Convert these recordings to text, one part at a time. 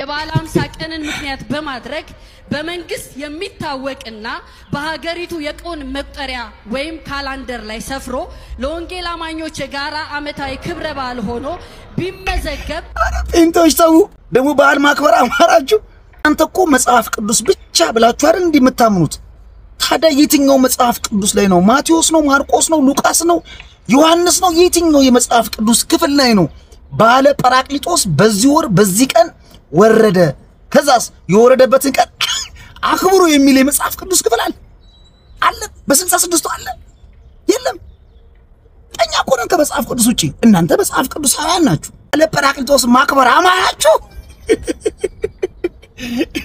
የበዓለ ሃምሳ ቀንን ምክንያት በማድረግ በመንግስት የሚታወቅና በሀገሪቱ የቀን መቁጠሪያ ወይም ካላንደር ላይ ሰፍሮ ለወንጌል አማኞች የጋራ ዓመታዊ ክብረ በዓል ሆኖ ቢመዘገብ እንቶች ተው ደሞ በዓል ማክበር አማራችሁ አንተ እኮ መጽሐፍ ቅዱስ ብቻ ብላችሁ አይደል እንዲምታምኑት ታዲያ የትኛው መጽሐፍ ቅዱስ ላይ ነው ማቴዎስ ነው ማርቆስ ነው ሉቃስ ነው ዮሐንስ ነው የትኛው የመጽሐፍ ቅዱስ ክፍል ላይ ነው ባለ ጰራቅሊጦስ በዚህ ወር በዚህ ቀን ወረደ ከዛስ የወረደበትን ቀን አክብሩ የሚል የመጽሐፍ ቅዱስ ክፍል አለ በ66 አለ የለም እኛ እኮ ነን ከመጽሐፍ ቅዱስ ውጪ እናንተ መጽሐፍ ቅዱስ አያናችሁ ባለ ጰራቅሊጦስ ማክበር አማራችሁ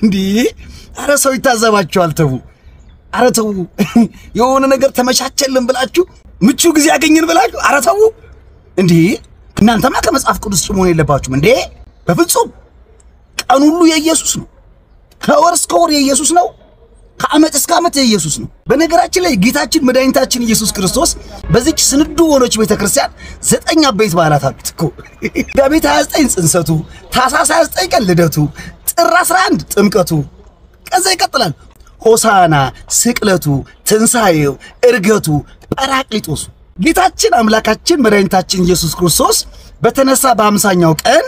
እንዴ አረ ሰው ይታዘባችኋል ተው አረ ተው የሆነ ነገር ተመቻቸልን ብላችሁ ምቹ ጊዜ ያገኘን ብላችሁ አረ ተው እንዴ እናንተማ ከመጽሐፍ ቅዱስ ጭሞን የለባችሁም እንዴ በፍጹም ቀን ሁሉ የኢየሱስ ነው ከወር እስከ ወር የኢየሱስ ነው ከዓመት እስከ ዓመት የኢየሱስ ነው በነገራችን ላይ ጌታችን መድኃኒታችን ኢየሱስ ክርስቶስ በዚች ስንዱ ሆኖች ቤተክርስቲያን 9 አበይት በዓላት አሉት እኮ ጋቢት 29 ጽንሰቱ ታኅሳስ 29 ቀን ልደቱ ጥር 11 ጥምቀቱ ከዛ ይቀጥላል ሆሳና ስቅለቱ ትንሳኤው እርገቱ ጰራቅሊጦስ ጌታችን አምላካችን መድኃኒታችን ኢየሱስ ክርስቶስ በተነሳ በ50ኛው ቀን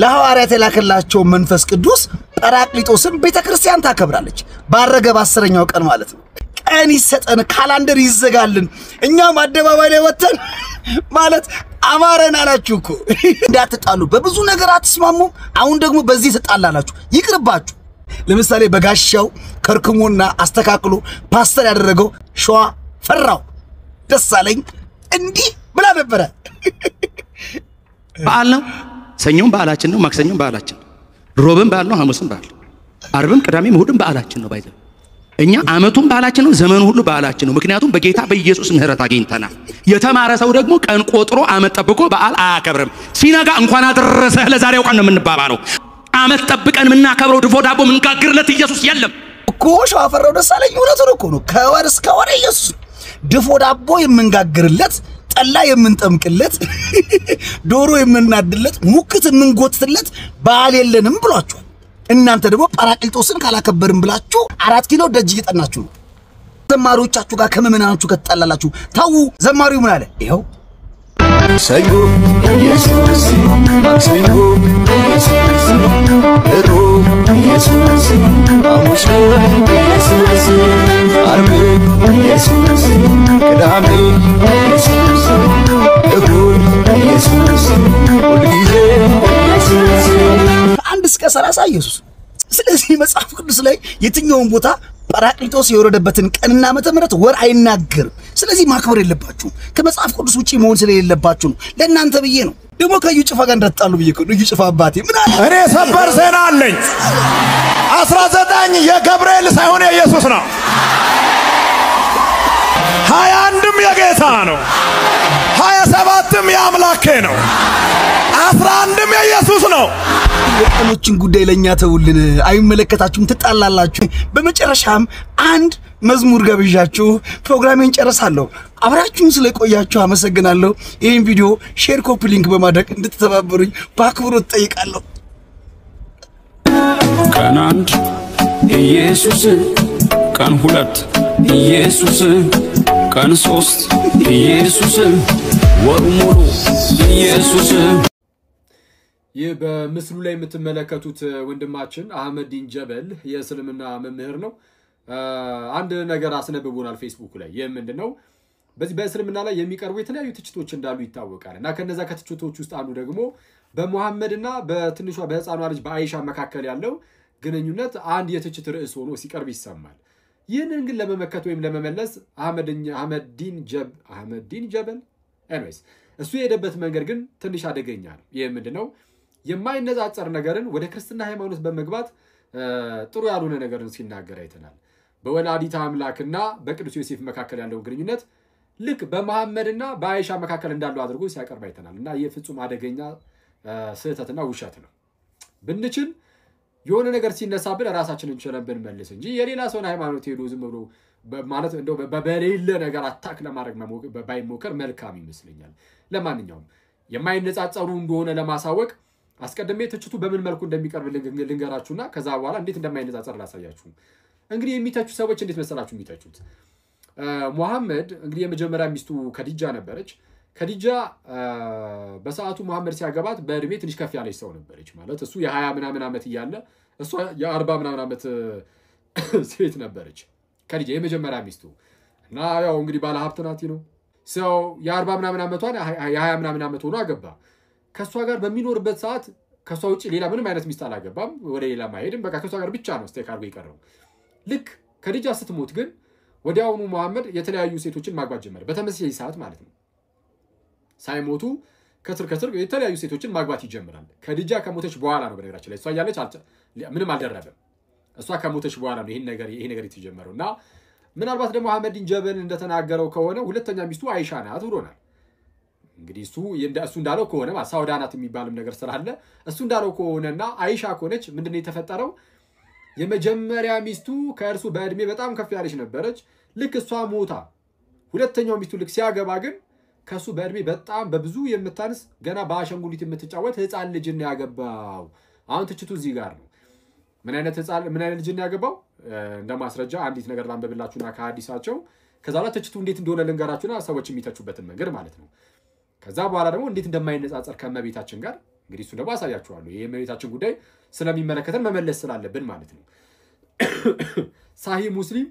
ለሐዋርያት የላከላቸው መንፈስ ቅዱስ ጰራቅሊጦስን ቤተክርስቲያን ታከብራለች ባረገ በ10ኛው ቀን ማለት ነው ቀን ይሰጠን ካላንደር ይዘጋልን እኛም አደባባይ ላይ ወተን ማለት አማረን አላችሁ እኮ እንዳትጣሉ በብዙ ነገር አትስማሙ አሁን ደግሞ በዚህ ተጣላላችሁ ይቅርባችሁ ለምሳሌ በጋሻው ከርክሞና አስተካክሎ ፓስተር ያደረገው ሸዋ ፈራው ደሳለኝ እንዲህ ብላ ነበር በዓል ነው ሰኞም በዓላችን ነው ማክሰኞም በዓላችን ሮብም በዓል ነው ሐሙስም በዓል አርብም ቅዳሜም እሁድም በዓላችን ነው ባይዘ እኛ አመቱም በዓላችን ነው ዘመኑ ሁሉ በዓላችን ነው ምክንያቱም በጌታ በኢየሱስ ምህረት አገኝተናል የተማረ ሰው ደግሞ ቀን ቆጥሮ አመት ጠብቆ በዓል አያከብርም ሲነጋ እንኳን አደረሰህ ለዛሬው ቀን ነው የምንባባለው አመት ጠብቀን ምናከብረው ድፎ ዳቦ ምንጋግርለት ኢየሱስ የለም እኮ ሸዋ ፈራው ደሳለኝ እውነቱን እኮ ነው ከወር እስከ ወር ኢየሱስ ድፎ ዳቦ የምንጋግርለት ጠላ የምንጠምቅለት ዶሮ የምናድለት ሙክት የምንጎትትለት በዓል የለንም ብሏችሁ እናንተ ደግሞ ጰራቅሊጦስን ካላከበርን ብላችሁ 4 ኪሎ ደጅ እየጠናችሁ ነው ዘማሪዎቻችሁ ጋር ከመመናናችሁ ከተጣላላችሁ ታው ዘማሪው ምን አለ ይሄው ሰኞ ኢየሱስ ማክሰኞ ኢየሱስ ሮብ ኢየሱስ ሐሙስ ኢየሱስ ዓርብ ኢየሱስ ቅዳሜ ኢየሱስ እሁድ ኢየሱስ ሁልጊዜ ኢየሱስ አንድ እስከ 30 ኢየሱስ ስለዚህ መጽሐፍ ቅዱስ ላይ የትኛውን ቦታ ጰራቅሊጦስ የወረደበትን ቀንና ዓመተ ምህረት ወር አይናገርም ስለዚህ ማክበር የለባችሁ ከመጽሐፍ ቅዱስ ውጪ መሆን ስለሌለባችሁ ነው ለእናንተ ብዬ ነው ደግሞ ከዩ ጭፋ ጋር እንደጣሉ ብዬ ነው እዩ ጭፋ አባቴ ምን አለ እኔ ሰበር ዜና አለኝ 19 የገብርኤል ሳይሆን የኢየሱስ ነው 21ም የጌታ ነው 27ም የአምላኬ ነው 11ም የኢየሱስ ነው የቀኖችን ጉዳይ ለኛ ተውልን አይመለከታችሁም ትጣላላችሁ በመጨረሻም አንድ መዝሙር ገብዣችሁ ፕሮግራሜን ጨርሳለሁ አብራችሁን ስለቆያችሁ አመሰግናለሁ ይሄን ቪዲዮ ሼር ኮፒ ሊንክ በማድረግ እንድትተባበሩኝ በአክብሮት ጠይቃለሁ ቀን 1 ኢየሱስ ቀን 2 ኢየሱስ ቀን 3 ኢየሱስ ወር ሙሉ ኢየሱስ ይህ በምስሉ ላይ የምትመለከቱት ወንድማችን አህመዲን ጀበል የእስልምና መምህር ነው አንድ ነገር አስነብቦናል ፌስቡክ ላይ ምንድነው በዚህ በእስልምና ላይ የሚቀርቡ የተለያዩ ትችቶች እንዳሉ ይታወቃልና ከነዛ ከትችቶች ውስጥ አንዱ ደግሞ በመሐመድና በትንሿ በህፃኗ ልጅ በአይሻ መካከል ያለው ግንኙነት አንድ የትችት ርዕስ ሆኖ ሲቀርብ ይሰማል ይህንን ግን ለመመከት ወይም ለመመለስ አህመዲን ጀበል anyways እሱ የሄደበት መንገድ ግን ትንሽ አደገኛ ነው ምንድነው የማይነጻጸር ነገርን ወደ ክርስትና ሃይማኖት በመግባት ጥሩ ያልሆነ ነገርን ሲናገር አይተናል በወላዲተ አምላክና በቅዱስ ዮሴፍ መካከል ያለው ግንኙነት ልክ በመሐመድና በአይሻ መካከል እንዳለው አድርጎ ሲያቀርብ አይተናልና የፍጹም አደገኛ ስህተትና ውሸት ነው ብንችል የሆነ ነገር ሲነሳብን ራሳችንን ቸረብን መልስ እንጂ የሌላ ሰውን ሃይማኖት ሄዶ ዝም ብሎ ማለት እንደው በበሌለ ነገር አታክ ለማድረግ ባይሞከር መልካም ይመስለኛል ለማንኛውም የማይነጻጸሩ እንደሆነ ለማሳወቅ አስቀድሜ ትችቱ በምን መልኩ እንደሚቀርብ ልንገራችሁና ከዛ በኋላ እንዴት እንደማይነጻጸር ላሳያችሁ። እንግዲህ የሚተቹ ሰዎች እንዴት መሰላችሁ የሚተቹት? ሙሐመድ እንግዲህ የመጀመሪያ ሚስቱ ከዲጃ ነበረች። ከዲጃ በሰዓቱ ሙሐመድ ሲያገባት በእድሜ ትንሽ ከፍ ያለች ሰው ነበረች። ማለት እሱ የ20 ምናምን ዓመት እያለ እሷ የ40 ምናምን ዓመት ሴት ነበረች ከዲጃ የመጀመሪያ ሚስቱ። እና ያው እንግዲህ ባለ ሀብት ናት ነው ሰው የ40 ምናምን ዓመቷን የ20 ምናምን ዓመት ሆኖ አገባ። ከሷ ጋር በሚኖርበት ሰዓት ከሷ ውጪ ሌላ ምንም አይነት ሚስት አላገባም፣ ወደ ሌላ ማይሄድም። በቃ ከሷ ጋር ብቻ ነው ስቴክ አድርጎ የቀረው። ልክ ከዲጃ ስትሞት ግን ወዲያውኑ ሙሐመድ የተለያዩ ሴቶችን ማግባት ጀመረ። በተመሳሳይ ሰዓት ማለት ነው። ሳይሞቱ ከስር የተለያዩ ሴቶችን ማግባት ይጀምራል። ከዲጃ ከሞተች በኋላ ነው በነገራችን ላይ እሷ እያለች ምንም አልደረበም። እሷ ከሞተች በኋላ ነው ይሄ ነገር የተጀመረው። እና ምናልባት ደግሞ አህመድ ዲን ጀበል እንደተናገረው ከሆነ ሁለተኛ ሚስቱ አይሻ ናት ብሎናል። እንግዲህ እሱ እንዳለው ከሆነ ሳውዳ ናት የሚባልም ነገር ስላለ እሱ እንዳለው ከሆነና አይሻ ከሆነች ምንድነው የተፈጠረው? የመጀመሪያ ሚስቱ ከእርሱ በእድሜ በጣም ከፍ ያለች ነበረች። ልክ እሷ ሞታ ሁለተኛው ሚስቱ ልክ ሲያገባ ግን ከሱ በእድሜ በጣም በብዙ የምታንስ ገና በአሸንጉሊት የምትጫወት ህፃን ልጅ ነው ያገባው። አሁን ትችቱ እዚህ ጋር ነው። ምን አይነት ልጅ ነው ያገባው? እንደማስረጃ አንዲት ነገር ላንበብላችሁና ከሐዲሳቸው ከዛ በኋላ ትችቱ እንዴት እንደሆነ ልንገራችሁና ሰዎች የሚተቹበትን መንገድ ማለት ነው። ከዛ በኋላ ደግሞ እንዴት እንደማይነጻጸር ከመቤታችን ጋር እንግዲህ እሱ ደግሞ አሳያችኋለሁ። ይሄ የመቤታችን ጉዳይ ስለሚመለከተን መመለስ ስላለብን ማለት ነው። ሳሂህ ሙስሊም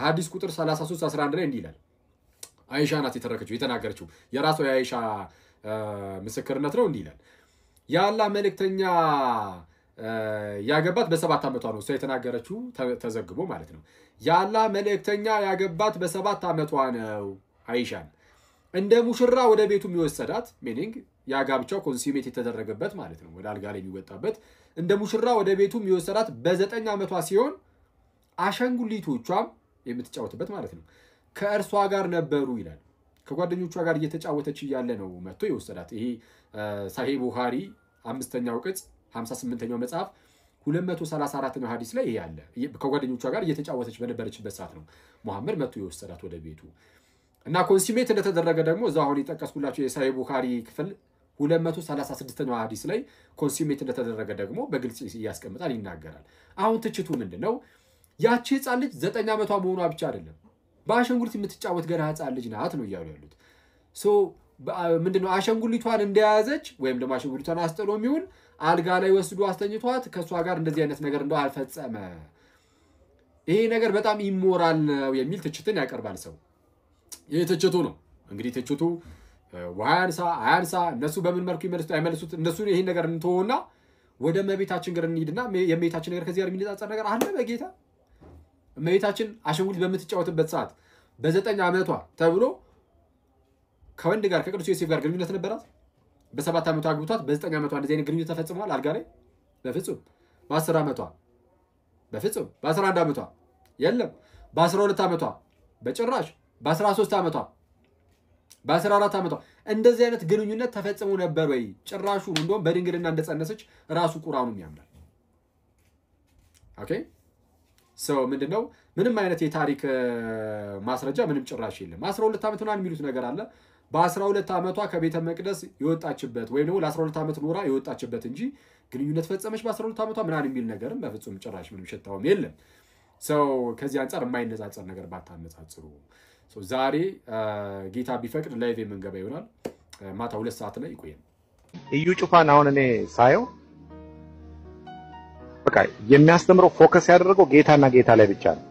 ሐዲስ ቁጥር 3311 ላይ እንዲህ ይላል። አይሻ ናት የተናገረችው የራሷ የአይሻ ምስክርነት ነው። እንዲህ ይላል የአላህ መልእክተኛ ያገባት በ7 ዓመቷ ነው። እሷ የተናገረችው ተዘግቦ ማለት ነው። የአላህ መልእክተኛ ያገባት በ7 ዓመቷ ነው አይሻን እንደ ሙሽራ ወደ ቤቱ የሚወሰዳት ሚኒንግ ያጋብቻው ኮንሱሜት የተደረገበት ማለት ነው። ወደ አልጋ ላይ የሚወጣበት እንደ ሙሽራ ወደ ቤቱ የሚወሰዳት በ9 ዓመቷ ሲሆን አሸንጉሊቶቿም የምትጫወትበት ማለት ነው ከእርሷ ጋር ነበሩ ይላል። ከጓደኞቿ ጋር እየተጫወተች እያለ ነው መጥቶ የወሰዳት። ይሄ ሳሂህ ቡኻሪ 5ኛው ቅጽ 58ኛው መጽሐፍ 234ኛው ሐዲስ ላይ ይሄ አለ። ከጓደኞቿ ጋር እየተጫወተች በነበረችበት ሰዓት ነው ሙሐመድ መጥቶ የወሰዳት ወደ ቤቱ። እና ኮንሱሜት እንደተደረገ ደግሞ እዛው አሁን የጠቀስኩላችሁ የሳሂህ ቡኻሪ ክፍል 236ኛው ሐዲስ ላይ ኮንሱሜት እንደተደረገ ደግሞ በግልጽ ያስቀምጣል ይናገራል። አሁን ትችቱ ምንድነው? ያቺ ህፃን ልጅ 9 ዓመቷ መሆኗ ብቻ አይደለም በአሸንጉሊት የምትጫወት ገና ህፃን ልጅ ናት ነው እያሉ ያሉት። ምንድነው አሸንጉሊቷን እንደያዘች ወይም ደግሞ አሸንጉሊቷን አስጥሎ የሚሆን አልጋ ላይ ወስዶ አስተኝቷት ከሷ ጋር እንደዚህ አይነት ነገር እንደው አልፈጸመ። ይሄ ነገር በጣም ኢሞራል ነው የሚል ትችትን ያቀርባል ሰው። ይሄ ትችቱ ነው። እንግዲህ ትችቱ አያንሳ እነሱ በምን መልኩ አይመልሱት እነሱ ይሄን ነገር እንተውና ወደ መቤታችን ጋር እንሂድና የመቤታችን ነገር ከዚህ ጋር የሚነጻጸር ነገር አለ በጌታ መቤታችን አሸንጉሊት በምትጫወትበት ሰዓት በ9 ዓመቷ ተብሎ ከወንድ ጋር ከቅዱስ ዮሴፍ ጋር ግንኙነት ነበራት። በ7 ዓመቷ አግብቷት በ9 ዓመቷ እንደዚህ አይነት ግንኙነት ተፈጽሟል አልጋ ላይ? በፍጹም። በ10 ዓመቷ በፍጹም። በ11 ዓመቷ የለም። በ12 ዓመቷ በጭራሽ። በ13 ዓመቷ በ14 ዓመቷ እንደዚህ አይነት ግንኙነት ተፈጽሞ ነበር ወይ? ጭራሹ እንደውም በድንግልና እንደጸነሰች ራሱ ቁርአኑም ያምናል። ኦኬ ሰው ምንድነው ምንም አይነት የታሪክ ማስረጃ ምንም ጭራሽ የለም። 12 ዓመት ምናምን የሚሉት ነገር አለ። በ12 ዓመቷ ከቤተ መቅደስ የወጣችበት ወይም ደግሞ ለ12 ዓመት ኖራ የወጣችበት እንጂ ግንኙነት ፈጸመች በ12 ዓመቷ ምናምን የሚል ነገርም በፍጹም ጭራሽ ምንም ሸታውም የለም። ሰው ከዚህ አንፃር የማይነጻጸር ነገር ባታነጻጽሩ። ዛሬ ጌታ ቢፈቅድ ላይቭ የምንገባ ይሆናል። ማታ 2 ሰዓት ላይ ይቆየን። እዩ ጩፋን አሁን እኔ ሳየው በቃ የሚያስተምረው ፎከስ ያደረገው ጌታና ጌታ ላይ ብቻ ነው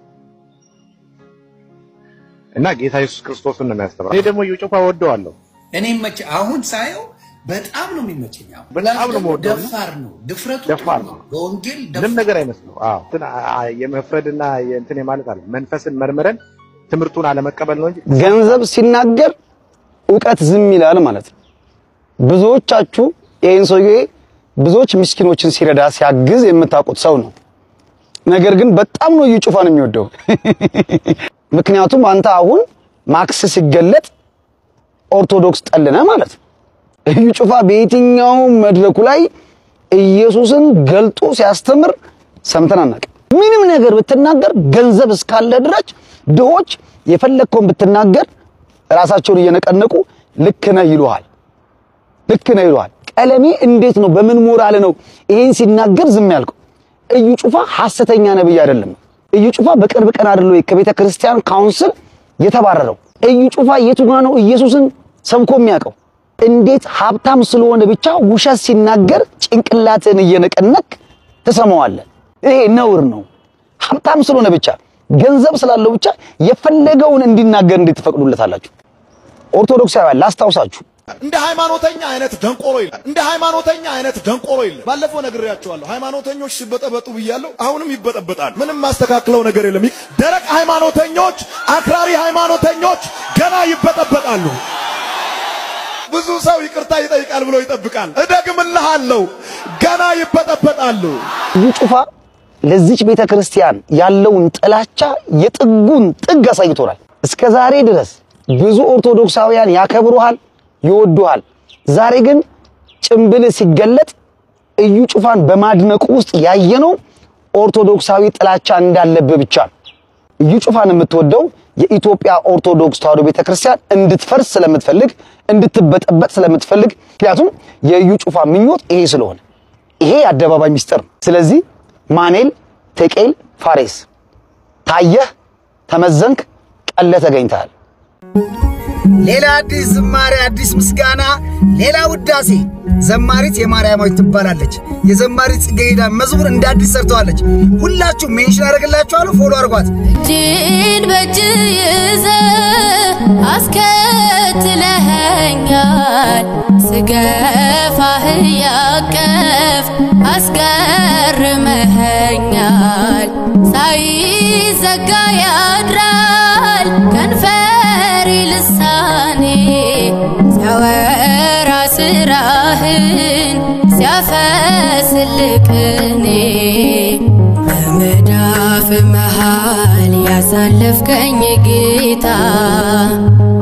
እና ጌታ ኢየሱስ ክርስቶስን ነው የሚያስተምረው። እኔ ደግሞ እዩ ጩፋ ወደዋለሁ። እኔም አሁን ሳየው በጣም ነው የሚመቸኝ። በጣም ነው ወደው ደፋር ነው፣ ድፍረቱ ነው። በወንጌል ምንም ነገር አይመስለው። የመፍረድና የእንትን ማለት አለ መንፈስን መርምረን ትምርቱን አለመቀበል ነው እንጂ ገንዘብ ሲናገር ዕውቀት ዝም ይላል ማለት ነው። ብዙዎቻችሁ ይሄን ሰውዬ ብዙዎች ምስኪኖችን ሲረዳ ሲያግዝ የምታውቁት ሰው ነው። ነገር ግን በጣም ነው እዩ ጩፋን የሚወደው። ምክንያቱም አንተ አሁን ማክስ ሲገለጥ ኦርቶዶክስ ጠልነ ማለት ነው። እዩ ጩፋ በየትኛው መድረኩ ላይ ኢየሱስን ገልጦ ሲያስተምር ሰምተን አናውቅም። ምንም ነገር ብትናገር ገንዘብ እስካለ ድረስ ድሆች የፈለከውን ብትናገር ራሳቸውን እየነቀነቁ ልክ ነህ ይሉሃል። ቀለሜ እንዴት ነው በምን ሞራል ነው ይሄን ሲናገር ዝም ያልከው? እዩ ጩፋ ሐሰተኛ ነብይ አይደለም። እዩ ጩፋ በቅርብ ቀን አይደለም ከቤተ ክርስቲያን ካውንስል የተባረረው። እዩ ጩፋ የቱጋ ነው ኢየሱስን ሰብኮ የሚያውቀው? እንዴት ሀብታም ስለሆነ ብቻ ውሸት ሲናገር ጭንቅላትን እየነቀነቅ ተሰማዋለህ? ይሄ ነውር ነው። ሀብታም ስለሆነ ብቻ ገንዘብ ስላለው ብቻ የፈለገውን እንዲናገር እንዴት ተፈቅዱለታላችሁ? ኦርቶዶክሳውያን ላስታውሳችሁ እንደ ሃይማኖተኛ አይነት ደንቆሮ ይላል። እንደ ሃይማኖተኛ አይነት ደንቆሮ ይላል። ባለፈው ነግሬያቸዋለሁ። ሃይማኖተኞች ሲበጠበጡ ብያለሁ። አሁንም ይበጠበጣሉ። ምንም ማስተካክለው ነገር የለም። ደረቅ ሃይማኖተኞች፣ አክራሪ ሃይማኖተኞች ገና ይበጠበጣሉ። ብዙ ሰው ይቅርታ ይጠይቃል ብሎ ይጠብቃል። እደግምልሃለሁ ገና ይበጠበጣሉ። ጩፋ ለዚች ቤተ ክርስቲያን ያለውን ጥላቻ የጥጉን ጥግ አሳይቶናል። እስከ ዛሬ ድረስ ብዙ ኦርቶዶክሳውያን ያከብሩሃል፣ ይወዱሃል። ዛሬ ግን ጭምብል ሲገለጥ እዩ ጩፋን በማድነቁ ውስጥ ያየነው ኦርቶዶክሳዊ ጥላቻ እንዳለበት ብቻ ነው። እዩ ጩፋን የምትወደው የኢትዮጵያ ኦርቶዶክስ ተዋሕዶ ቤተክርስቲያን እንድትፈርስ ስለምትፈልግ እንድትበጠበጥ ስለምትፈልግ ምክንያቱም የእዩ ጩፋ ምኞት ይሄ ስለሆነ ይሄ አደባባይ ሚስጥር ነው። ስለዚህ ማኔል ቴቄል ፋሬስ ታየህ ተመዘንክ ቀለ ተገኝታል። ሌላ አዲስ ዝማሬ አዲስ ምስጋና ሌላ ውዳሴ ዘማሪት የማርያማዊት ትባላለች። የዘማሪት ጽጌረዳ መዝሙር እንደ አዲስ ሰርተዋለች። ሁላችሁ ሜንሽን አደረግላችኋለሁ፣ ፎሎ አድርጓት። ጂን በጅ ይዘ አስከትለኸኛል ስገፋህ ያቀፍ አስገርመኸኛል ሳይዘጋ ያድራል ከንፈሪ ልሳኔ ሲያወራ ስራህን ሲያፈስልቅኔ በመዳፍ መሃል ያሳለፍከኝ ጌታ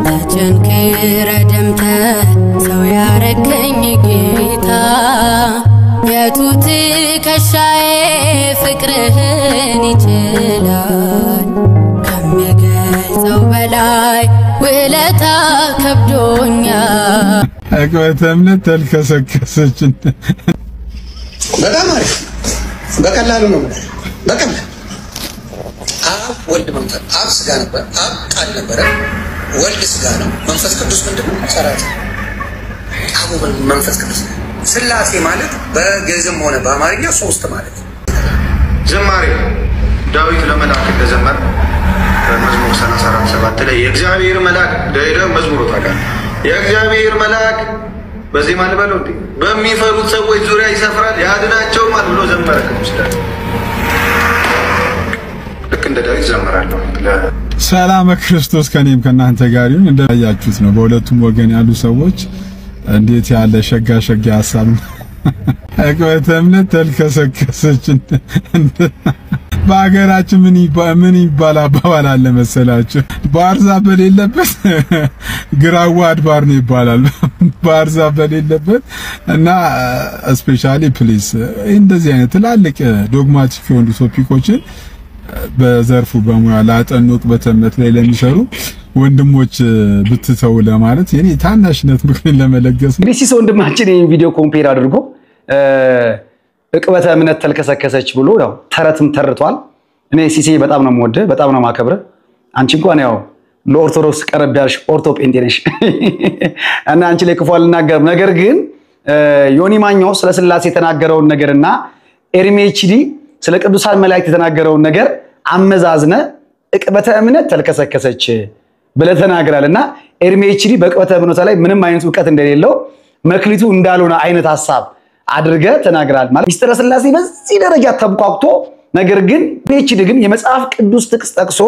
ተጨንክረ ደምተ ሰው ያረከኝ ጌታ የቱ ትከሻዬ ፍቅርህን ይችላል ከሚገልጸው በላይ ውለታ ከብዶኛል። አቅበተ እምነት ተልከሰከሰች። በጣም አሪፍ በቀላሉ ነው። በቀላሉ አብ ወልድ መንፈስ አብ ስጋ ነበር፣ አብ ቃል ነበረ፣ ወልድ ስጋ ነው፣ መንፈስ ቅዱስ ምንድነው? ሰራት አቡ መንፈስ ቅዱስ ስላሴ ማለት በግዕዝም ሆነ በአማርኛ ሶስት ማለት ነው። ዝማሬ ዳዊት ለመላእክት እንደዘመረ በመዝሙር 34:7 ላይ የእግዚአብሔር መልአክ ዳዊት መዝሙሩ ታውቃለህ። የእግዚአብሔር መልአክ በዚህ ማን በለው እንዴ በሚፈሩት ሰዎች ዙሪያ ይሰፍራል ያድናቸውማል ብሎ ዘመረ ቅዱስ ዳዊት። ልክ እንደ ዳዊት ዘመራለሁ። ሰላም ክርስቶስ ከኔም ከናንተ ጋር ይሁን። እንደያያችሁት ነው በሁለቱም ወገን ያሉ ሰዎች እንዴት ያለ ሸጋ ሐሳብ አቅበተ እምነት ተልከሰከሰች። በአገራችን ምን ይባል አባባል አለ መሰላችሁ? ባርዛ በሌለበት ግራዋ አድባር ነው ይባላል። ባርዛ በሌለበት እና ስፔሻሊ ፕሊዝ እንደዚህ አይነት ትላልቅ ዶግማቲክ የሆኑ ቶፒኮችን በዘርፉ በሙያ ላጠኑ ዕቅበተ እምነት ላይ ለሚሰሩ ወንድሞች ብትተው ለማለት የኔ ታናሽነት ምክርን ለመለገስ ነው። ሲሶ ወንድማችን ይሄን ቪዲዮ ኮምፔር አድርጎ ዕቅበተ እምነት ተልከሰከሰች ብሎ ያው ተረትም ተርቷል። እኔ ሲሲ በጣም ነው የምወደው፣ በጣም ነው የማከብረው። አንቺ እንኳን ያው ለኦርቶዶክስ ቀረብ ያልሽ ኦርቶ ጴንጤ ነሽ እና አንቺ ላይ ክፉ አልናገርም። ነገር ግን ዮኒ ማኞ ስለ ስላሴ የተናገረውን ነገርና ኤርሜችዲ ስለ ቅዱሳን መላእክት የተናገረውን ነገር አመዛዝነ ዕቅበተ እምነት ተልከሰከሰች ብለህ ተናግራልና ኤርሜችዲ በዕቅበተ እምነት ላይ ምንም አይነት ዕውቀት እንደሌለው መክሊቱ እንዳልሆነ አይነት ሐሳብ አድርገ ተናግራል። ማለት ሚስጥረ ስላሴ በዚህ ደረጃ ተብቋቅቶ ነገር ግን ኤርሜችዲ ግን የመጽሐፍ ቅዱስ ጥቅስ ጠቅሶ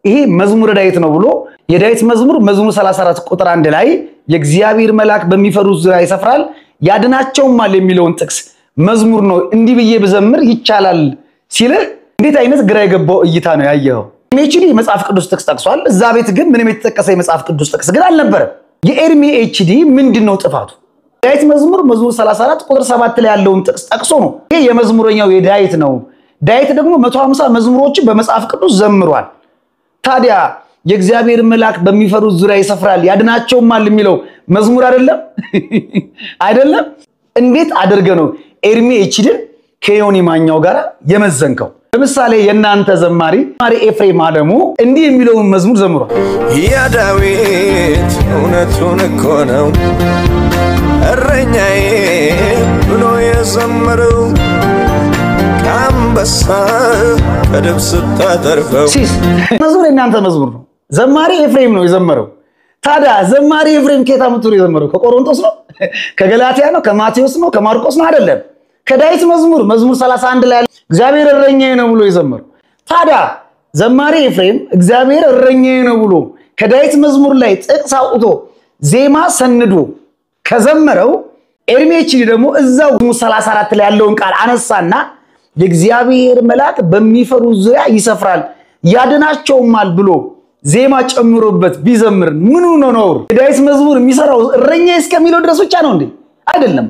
ይሄ መዝሙረ ዳዊት ነው ብሎ የዳዊት መዝሙር 34 ቁጥር 1 ላይ የእግዚአብሔር መልአክ በሚፈሩት ዙሪያ ይሰፍራል ያድናቸውማል የሚለውን ጥቅስ መዝሙር ነው እንዲህ ብዬ በዘምር ይቻላል ሲልህ እንዴት አይነት ግራ የገባው እይታ ነው ያየው? ኤርሜችዲ የመጽሐፍ ቅዱስ ጥቅስ ጠቅሷል። እዛ ቤት ግን ምንም የተጠቀሰ የመጽሐፍ ቅዱስ ጥቅስ ግን አልነበረም። የኤርሜችዲ ምንድነው ጥፋቱ? ዳዊት መዝሙር 34 ቁጥር 7 ላይ ያለውን ጥቅስ ጠቅሶ ነው። ይሄ የመዝሙረኛው የዳዊት ነው። ዳዊት ደግሞ 150 መዝሙሮችን በመጽሐፍ ቅዱስ ዘምሯል። ታዲያ የእግዚአብሔር መልአክ በሚፈሩት ዙሪያ ይሰፍራል ያድናቸውማል የሚለው መዝሙር አይደለም? አይደለም? እንዴት አድርገ ነው ኤርሚ ኤችዲን ከዮኒ ማኛው ጋር የመዘንከው? ለምሳሌ የናንተ ዘማሪ ኤፍሬም አለሙ እንዲህ የሚለውን መዝሙር ዘምሯል። ያ ዳዊት እውነቱን እኮ ነው እረኛዬ ብሎ የዘመረው ካምበሳ ከድብ ስታተርፈው መዝሙር የናንተ መዝሙር ነው። ዘማሪ ኤፍሬም ነው የዘመረው። ታዲያ ዘማሪ ኤፍሬም ከየት አመጡ የዘመረው? ከቆሮንቶስ ነው? ከገላትያ ነው? ከማቴዎስ ነው? ከማርቆስ ነው? አይደለም። ከዳዊት መዝሙር 31 ላይ እግዚአብሔር እረኛዬ ነው ብሎ የዘመረው። ታዲያ ዘማሪ ኤፍሬም እግዚአብሔር እረኛዬ ነው ብሎ ከዳዊት መዝሙር ላይ ጥቅስ አውጥቶ ዜማ ሰንዶ ከዘመረው ኤርሚ ኤችዲ ደግሞ እዛው 34 ላይ ያለውን ቃል አነሳና የእግዚአብሔር መልአክ በሚፈሩ ዙሪያ ይሰፍራል ያድናቸውማል ብሎ ዜማ ጨምሮበት ቢዘምር ምኑ ነው ነው? የዳዊት መዝሙር የሚሰራው እረኛዬ እስከሚለው ድረስ ብቻ ነው እንዴ? አይደለም።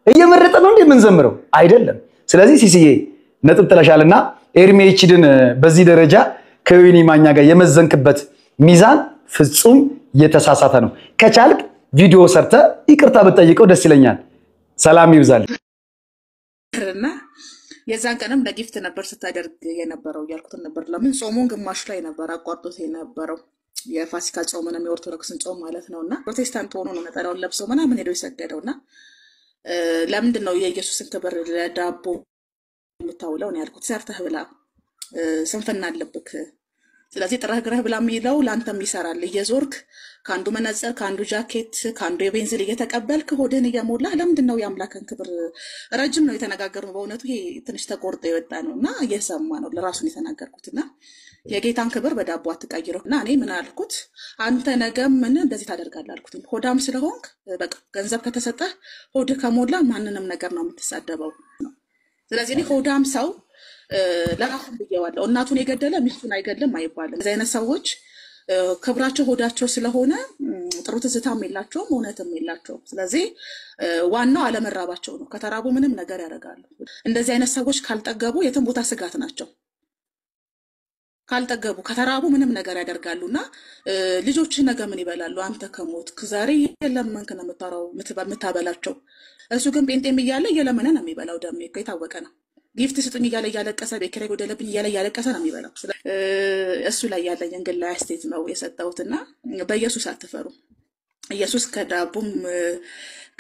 እየመረጠ ነው እንዴ ምን ዘምረው? አይደለም። ስለዚህ ሲሲዬ ነጥብ ጥለሻልና ኤርሚ ኤችዲን በዚህ ደረጃ ከዮኒ ማኛ ጋር የመዘንክበት ሚዛን ፍጹም የተሳሳተ ነው። ከቻልክ ቪዲዮ ሰርተ ይቅርታ ብትጠይቀው ደስ ይለኛል። ሰላም ይብዛል። እና የዛን ቀንም ለጊፍት ነበር ስታደርግ የነበረው ያልኩት ነበር። ለምን ጾሙን ግማሽ ላይ ነበር አቋርጦት የነበረው የፋሲካ ጾምንም የኦርቶዶክስን ጾም ማለት ነውና ፕሮቴስታንት ሆኖ ነው ነጠላውን ለብሶ ምናምን ሄዶ ይሰገደውና ለምንድን ነው የኢየሱስን ክብር ለዳቦ የምታውለው ነው ያልኩት። ሰርተህ ብላ ስንፍና አለብክ። ስለዚህ ጥረህ ግረህ ብላ የሚለው ላንተም ይሰራል። እየዞርክ ካንዱ መነጽር ካንዱ ጃኬት ካንዱ የቤንዚል እየተቀበልክ ሆድን እየሞላ ለምንድን ነው የአምላክን ክብር? ረጅም ነው የተነጋገርነው። በእውነቱ ይሄ ትንሽ ተቆርጦ የወጣ ነውና እየሰማ ነው ለራሱን የተናገርኩትና የጌታን ክብር በዳቦ አትቀይረውና እኔ ምን አልኩት? አንተ ነገም ምን እንደዚህ ታደርጋለህ አልኩት። ሆዳም ስለሆንክ በቃ ገንዘብ ከተሰጠህ ሆድ ከሞላ ማንንም ነገር ነው የምትሳደበው። ስለዚህ እኔ ሆዳም ሰው ለራሱ ብየዋለሁ። እናቱን የገደለ ሚስቱን አይገድልም አይባልም። እዚህ አይነት ሰዎች ክብራቸው ሆዳቸው ስለሆነ ጥሩ ትዝታም የላቸውም እውነትም የላቸውም። ስለዚህ ዋናው አለመራባቸው ነው። ከተራቡ ምንም ነገር ያደርጋሉ። እንደዚህ አይነት ሰዎች ካልጠገቡ የትም ቦታ ስጋት ናቸው። ካልጠገቡ ከተራቡ ምንም ነገር ያደርጋሉና ልጆች ነገ ምን ይበላሉ? አንተ ከሞትክ ዛሬ የለመንክ ነው የምታበላቸው። እሱ ግን ጴንጤም እያለ እየለመነ ነው የሚበላው። ደም የታወቀ ነው። ጊፍት ስጡኝ እያለ እያለቀሰ ቤት ኪራይ ጎደለብኝ እያለ እያለቀሰ ነው የሚበላው። እሱ ላይ ያለኝን ግል አስተያየት ነው የሰጠሁትና በኢየሱስ አትፈሩ። ኢየሱስ ከዳቦም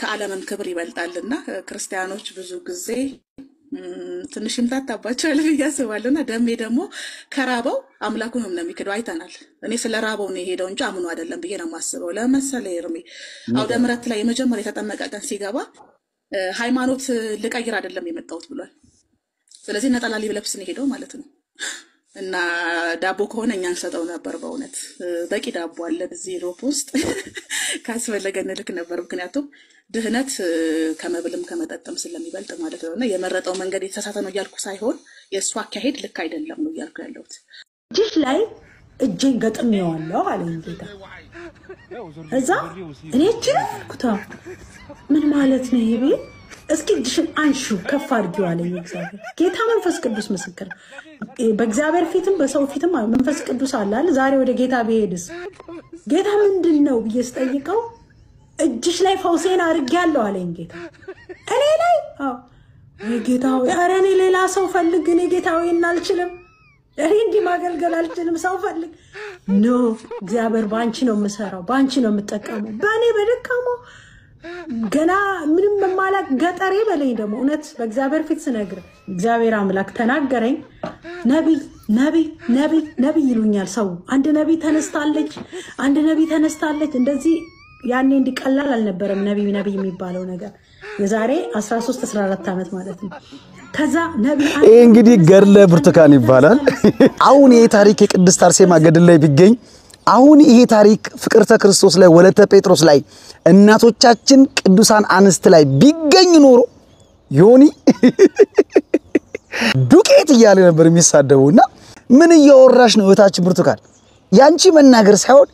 ከዓለምም ክብር ይበልጣልና ክርስቲያኖች ብዙ ጊዜ ትንሽ ይምታታባቸዋል ብዬ አስባለሁና ደሜ ደግሞ ከራበው አምላኩን ነው የሚክደው። አይተናል። እኔ ስለ ራበው ነው የሄደው እንጂ አምኖ አይደለም ብዬ ነው የማስበው። ለምሳሌ ኤርሚ አውደ ምሕረት ላይ የመጀመሪያ የተጠመቀ ቀን ሲገባ ሃይማኖት ልቀይር አይደለም የመጣሁት ብሏል። ስለዚህ ነጠላ ሊለብስ ነው የሄደው ማለት ነው። እና ዳቦ ከሆነ እኛ እንሰጠው ነበር። በእውነት በቂ ዳቦ አለ እዚህ ሮፕ ውስጥ ካስፈለገን ልክ ነበር። ምክንያቱም ድህነት ከመብልም ከመጠጥም ስለሚበልጥ ማለት ነውና የመረጠው መንገድ የተሳሳተ ነው እያልኩ ሳይሆን የእሱ አካሄድ ልክ አይደለም ነው እያልኩ ያለሁት። እጅሽ ላይ እጄን ገጥሜዋለሁ አለኝ ጌታ። እዛ እኔ እጅን አልኩት። ምን ማለት ነው ይሄ? እስኪ እጅሽን አንሹ ከፍ አድርጊው አለኝ እግዚአብሔር። ጌታ መንፈስ ቅዱስ ምስክር። በእግዚአብሔር ፊትም በሰው ፊትም መንፈስ ቅዱስ አለ። ዛሬ ወደ ጌታ ብሄድስ ጌታ ምንድነው ብዬ ስጠይቀው እጅሽ ላይ ፈውሴን አድርጌያለሁ አለኝ ጌታ። እኔ ላይ ጌታ ሆይ ኧረ እኔ ሌላ ሰው ፈልግ። እኔ ጌታ ሆይ እናልችልም። እኔ እንዲህ ማገልገል አልችልም። ሰው ፈልግ። ኖ እግዚአብሔር ባንቺ ነው የምሰራው፣ ባንቺ ነው የምጠቀመው። በእኔ በደካማው ገና ምንም መማላክ ገጠሬ በለኝ። ደግሞ እውነት በእግዚአብሔር ፊት ስነግር እግዚአብሔር አምላክ ተናገረኝ። ነብይ ነብይ ነብይ ነብይ ይሉኛል ሰው። አንድ ነብይ ተነስታለች፣ አንድ ነብይ ተነስታለች። እንደዚህ ያኔ እንዲቀላል አልነበረም ነብይ ነብይ የሚባለው ነገር የዛሬ 13 14 ዓመት ማለት ነው። ከዛ ነብይ እንግዲህ ገድለ ብርቱካን ይባላል። አሁን ይሄ ታሪክ የቅድስት አርሴማ ገድል ላይ ቢገኝ አሁን ይሄ ታሪክ ፍቅርተ ክርስቶስ ላይ ወለተ ጴጥሮስ ላይ እናቶቻችን ቅዱሳን አንስት ላይ ቢገኝ ኖሮ ዮኒ ዱቄት እያለ ነበር የሚሳደቡና ምን እያወራሽ ነው እህታችን ብርቱካን? ያንቺ መናገር ሳይሆን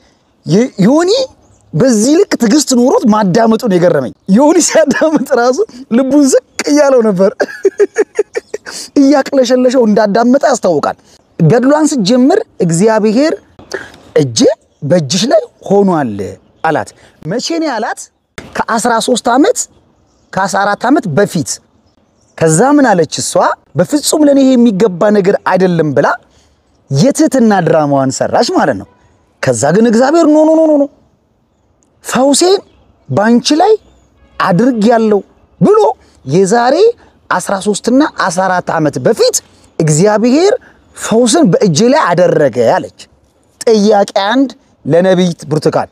ዮኒ በዚህ ልክ ትግስት ኖሮት ማዳመጡ ነው የገረመኝ። ዮኒ ሲያዳምጥ ራሱ ልቡን ዝቅ እያለው ነበር። እያቅለሸለሸው እንዳዳመጠ ያስታውቃል። ገድሏን ሲጀምር እግዚአብሔር እጄ በእጅሽ ላይ ሆኗል አላት። መቼ ነው ያላት? ከ13 ዓመት ከ14 ዓመት በፊት ከዛ ምን አለች እሷ በፍጹም ለኔ የሚገባ ነገር አይደለም ብላ የትህትና ድራማዋን ሰራች ማለት ነው። ከዛ ግን እግዚአብሔር ኖ ፈውሴን ባንቺ ላይ አድርግ ያለው ብሎ የዛሬ 13 እና 14 ዓመት በፊት እግዚአብሔር ፈውስን በእጄ ላይ አደረገ ያለች። ጥያቄ አንድ ለነብይት ብርቱካን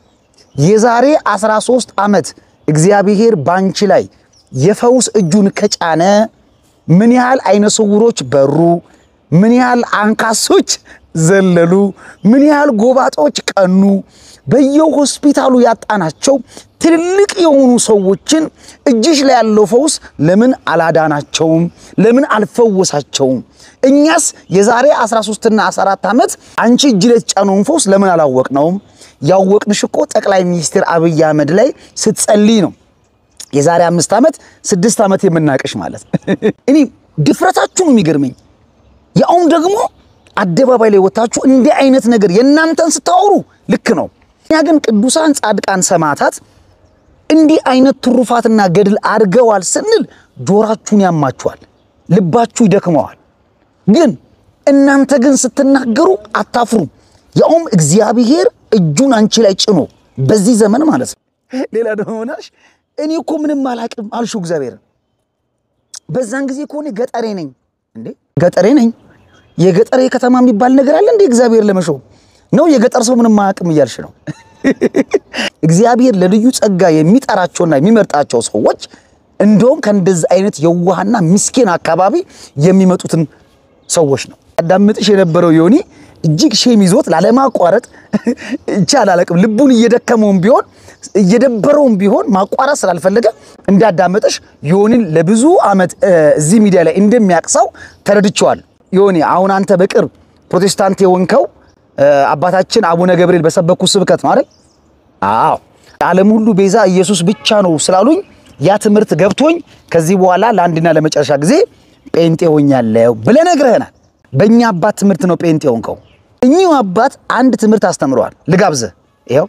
የዛሬ 13 ዓመት እግዚአብሔር ባንቺ ላይ የፈውስ እጁን ከጫነ ምን ያህል አይነ ስውሮች በሩ? ምን ያህል አንካሶች ዘለሉ? ምን ያህል ጎባጦች ቀኑ? በየሆስፒታሉ ያጣናቸው ትልልቅ የሆኑ ሰዎችን እጅሽ ላይ ያለው ፈውስ ለምን አላዳናቸውም? ለምን አልፈወሳቸውም? እኛስ የዛሬ 13 እና 14 ዓመት አንቺ እጅ ላይ ተጫነውን ፈውስ ለምን አላወቅነውም? ያወቅንሽ እኮ ጠቅላይ ሚኒስትር አብይ አህመድ ላይ ስትጸልይ ነው። የዛሬ 5 ዓመት 6 ዓመት የምናቀሽ ማለት እኔ ድፍረታችሁ ነው የሚገርመኝ። ያውም ደግሞ አደባባይ ላይ ወጣችሁ እንዲህ አይነት ነገር የናንተን ስታወሩ ልክ ነው። እኛ ግን ቅዱሳን ጻድቃን ሰማዕታት እንዲህ አይነት ትሩፋትና ገድል አድርገዋል ስንል ጆራችሁን ያማችኋል፣ ልባችሁ ይደክመዋል። ግን እናንተ ግን ስትናገሩ አታፍሩም። ያውም እግዚአብሔር እጁን አንቺ ላይ ጭኖ በዚህ ዘመን ማለት ነው። ሌላ ደግሞ ናሽ እኔ እኮ ምንም አላቅም አልሹ እግዚአብሔር። በዛን ጊዜ እኮ እኔ ገጠሬ ነኝ እንዴ ገጠሬ ነኝ። የገጠሬ ከተማ የሚባል ነገር አለ እንዴ እግዚአብሔር ለመሾም ነው? የገጠር ሰው ምንም አያቅም እያልሽ ነው? እግዚአብሔር ለልዩ ጸጋ የሚጠራቸውና የሚመርጣቸው ሰዎች እንደውም ከእንደዚህ አይነት የዋህና ምስኪን አካባቢ የሚመጡትን ሰዎች ነው። አዳምጥሽ የነበረው ዮኒ እጅግ ሼም ይዞት ላለማቋረጥ ይቻላልም ልቡን እየደከመውም ቢሆን እየደበረውም ቢሆን ማቋረጥ ስላልፈለገ እንዳዳመጠሽ ዮኒን ለብዙ አመት እዚህ ሚዲያ ላይ እንደሚያቅሰው ተረድቻለሁ። ዮኒ አሁን አንተ በቅርብ ፕሮቴስታንት የሆንከው አባታችን አቡነ ገብርኤል በሰበኩ ስብከት ነው አይደል? አዎ ዓለም ሁሉ ቤዛ ኢየሱስ ብቻ ነው ስላሉኝ ያ ትምህርት ገብቶኝ ከዚህ በኋላ ለአንድና ለመጨረሻ ጊዜ ጴንጤ ሆኛለሁ ብለህ ነግረህናል። በእኛ አባት ትምህርት ነው ጴንጤ ሆንከው። እኚሁ አባት አንድ ትምህርት አስተምረዋል። ልጋብዝህ። ይሄው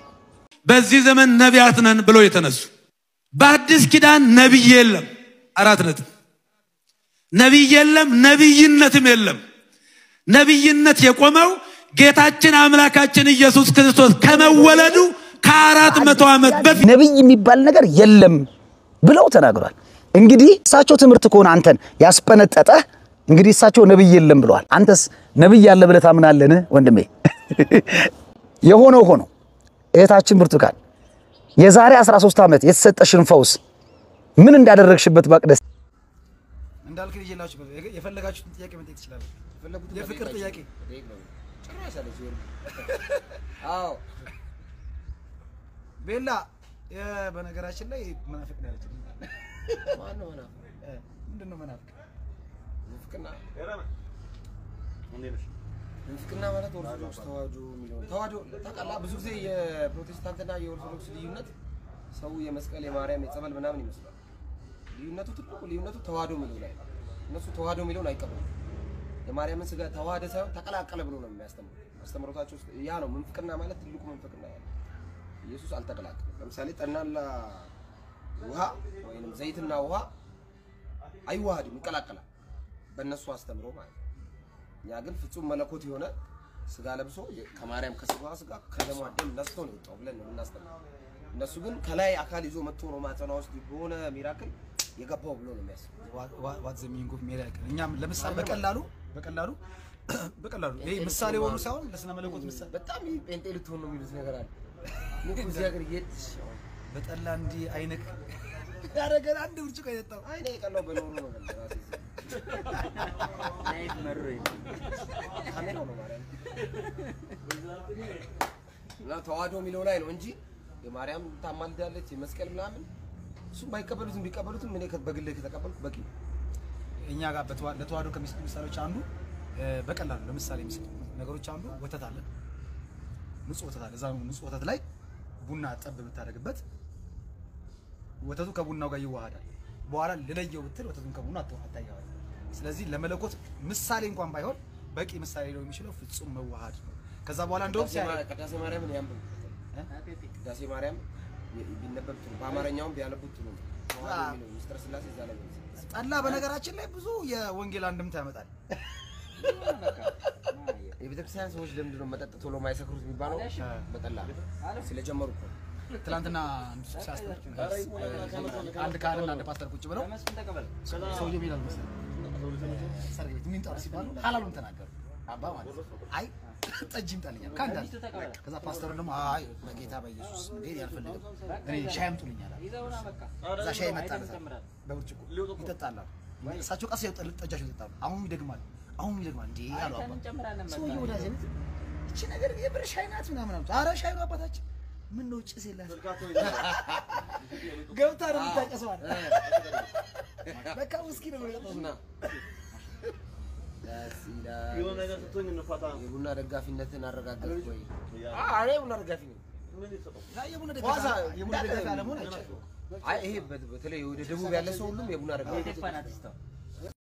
በዚህ ዘመን ነቢያት ነን ብሎ የተነሱ በአዲስ ኪዳን ነብይ የለም። 4 ነጥብ ነብይ የለም፣ ነብይነትም የለም። ነብይነት የቆመው ጌታችን አምላካችን ኢየሱስ ክርስቶስ ከመወለዱ ከ400 ዓመት በፊት ነብይ የሚባል ነገር የለም ብለው ተናግሯል። እንግዲህ እሳቸው ትምህርት ከሆነ አንተን ያስፈነጠጠህ እንግዲህ እሳቸው ነብይ የለም ብለዋል። አንተስ ነብይ ያለ ብለህ ታምናለህ ወንድሜ? የሆነው ሆኖ እህታችን ብርቱካን የዛሬ 13 ዓመት የተሰጠሽን ፈውስ ምን እንዳደረግሽበት ባቅደስ እንዳልክ ልጅላችሁ የፈለጋችሁትን ጥያቄ መጠየቅ ትችላላችሁ። የፍቅር ጥያቄ ጭራሽ አለች። አዎ ቤላ በነገራችን ላይ መናፍቅ ነው ያለች። ማን ነው መናፍቅ? ምንድነው መናፍቅ? ፍቅና ፍቅና ማለት ኦርቶዶክስ ተዋህዶ የሚለው ተዋህዶ ታውቃለህ። ብዙ ጊዜ የፕሮቴስታንትና የኦርቶዶክስ ልዩነት ሰው የመስቀል የማርያም የጸበል ምናምን ይመስላል። ልዩነቱ ትልቁ ልዩነቱ ተዋህዶ የሚለው ላይ ነው። እነሱ ተዋህዶ የሚለውን አይቀበሉም። የማርያምን ስጋ ተዋህደ ሳይሆን ተቀላቀለ ብሎ ነው የሚያስተምሩት። አስተምሮታቸው ያ ነው ምንፍቅና ማለት ትልቁ ምንፍቅና ያለው። ኢየሱስ አልተቀላቀለም። ለምሳሌ ጠናና ውሃ ወይንም ዘይትና ውሃ አይዋሃድም፣ ይቀላቀላል በእነሱ አስተምሮ ማለት ነው። ያ ግን ፍጹም መለኮት የሆነ ስጋ ለብሶ ከማርያም ከስጋዋ ስጋ ከደሟ ደም ነስቶ ነው የወጣው ብለን ነው የምናስተምረው። እነሱ ግን ከላይ አካል ይዞ መጥቶ ነው ማጸና ውስጥ በሆነ ሚራክል የገባው ብሎ ነው የሚያስበው። ዋት ዘ ሚኒንግ ኦፍ ሚራክል እኛም ለምሳሌ በቀላሉ ይሄ ምሳሌ ሆኖ ሳይሆን ለስነ መለኮት ምሳሌ በጣም ጴንጤ ልትሆን ነው የሚሉት ነገር አለ። ንቁ ዚያገር የት በጠላ እንዲ አይነክ ያረገን አንድ ብርጭቆ የጠጣው አይኔ ቀላው በኖሩ ነው ራሴ ናይት መሮይ ካሜራው ነው ማለት ነው። ተዋህዶ የሚለው ላይ ነው እንጂ የማርያም ታማልዳለች የመስቀል ምናምን እሱ ባይቀበሉትም ቢቀበሉትም እኔ በግሌ ከተቀበልኩ በቂ ነው። እኛ ጋር ለተዋህዶ ከሚሰጡ ምሳሌዎች አንዱ በቀላሉ ለምሳሌ የሚሰጡ ነገሮች አንዱ ወተት አለ፣ ንጹህ ወተት አለ። እዛው ንጹህ ወተት ላይ ቡና ጠብ ብታደርግበት ወተቱ ከቡናው ጋር ይዋሃዳል። በኋላ ለለየው ብትል ወተቱን ከቡና አታያዋል። ስለዚህ ለመለኮት ምሳሌ እንኳን ባይሆን በቂ ምሳሌ ነው የሚችለው ፍጹም መዋሃድ ነው። ከዛ በኋላ እንደውም ቅዳሴ ማርያምን ያንብብ። ቅዳሴ ማርያም ቢነበብ በአማርኛውም ቢያነቡት ነው። ሚስጥረ ስላሴ እዛ ላይ ጠላ በነገራችን ላይ ብዙ የወንጌል አንድምታ ያመጣል። የቤተክርስቲያን ሰዎች ለምንድን ነው መጠጥ ቶሎ ማይሰክሩት የሚባለው? በጠላ ስለጀመሩ እኮ ትላንትና አንድ ካህንና አንድ ፓስተር ቁጭ ብለው ሰውዬው ቢላል መሰለኝ ሰርግ ቤት ምን ጠር ሲባሉ ሐላሉን ተናገሩ። አባ ማለት አይ ጠጅ ይምጣልኛል ካንዳል። ከዛ ፓስተሩ ደግሞ አይ በጌታ በኢየሱስ እንዴት ያልፈልግም እኔ ሻይ አምጡልኛል። ከዛ ሻይ መጣለት በብርጭቆ ይጠጣል። እሳቸው ቀስ ያው ጠጃቸው ይጠጣሉ። አሁን ይደግማል እንዴ ያሉ አባ ሰውዬው ወዳጅ እቺ ነገር የብር ሻይ ናት ምናምን አሉት። ኧረ ሻይ ነው አባታችን ምን ነው ጭስ የላት ገብታ ነው የምታጨሰው አለ። በቃ ውስኪ ነው የሚጠጣውና የሆነ ነገር ትቶኝ እንፋታ። የቡና ደጋፊነትን አረጋገጥኩ ወይ? አሬ ቡና ደጋፊ ነኝ። ምን ይሰጠው? የቡና ደጋፊ አለመሆን አይቻልም። አይ ይሄ በተለይ ወደ ደቡብ ያለ ሰው ሁሉም የቡና ደጋፊ